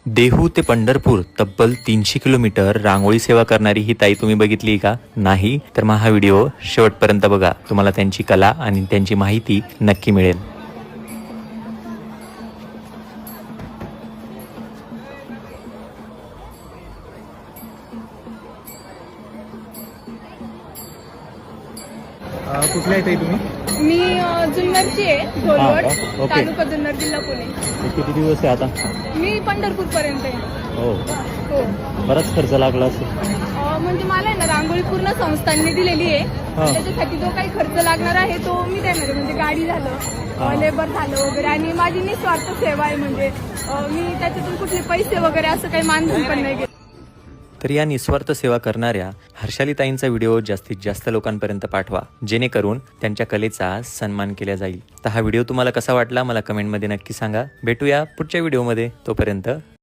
देहू ते पंढरपूर तब्बल 300 किलोमीटर रांगोळी सेवा करणारी ही ताई तुम्ही बघितली का? नाही तर मग हा व्हिडिओ शेवटपर्यंत बघा, तुम्हाला त्यांची कला आणि त्यांची माहिती नक्की मिळेल. कुठल्या आहे ताई तुम्ही? मी जुन्नरची आहे, हा ढोलवड, का? ओके. तालुका जुन्नर, जिल्हा पुणे. किती दिवस आहे आता? मी पंढरपूर पर्यंत आहे. हो, हो. बराच खर्च लागला असेल. म्हणजे मला आहे ना रांगोळी पूर्ण संस्थांनी दिलेली आहे. हा. त्याच्यासाठी जो काही खर्च लागणार आहे तो मी देणार आहे. म्हणजे गाडी झालं, लेबर झालं वगैरे, आणि माझी निस्वार्थ सेवा आहे. म्हणजे मी त्याच्यातून कुठले पैसे वगैरे असं काही मानधन पण नाही घेत. तर या निस्वार्थ सेवा करणाऱ्या हर्षालीताईंचा व्हिडिओ जास्तीत जास्त लोकांपर्यंत पाठवा, जेणेकरून त्यांच्या कलेचा सन्मान केला जाईल. तर हा व्हिडिओ तुम्हाला कसा वाटला मला कमेंटमध्ये नक्की सांगा. भेटूया पुढच्या व्हिडिओमध्ये. तोपर्यंत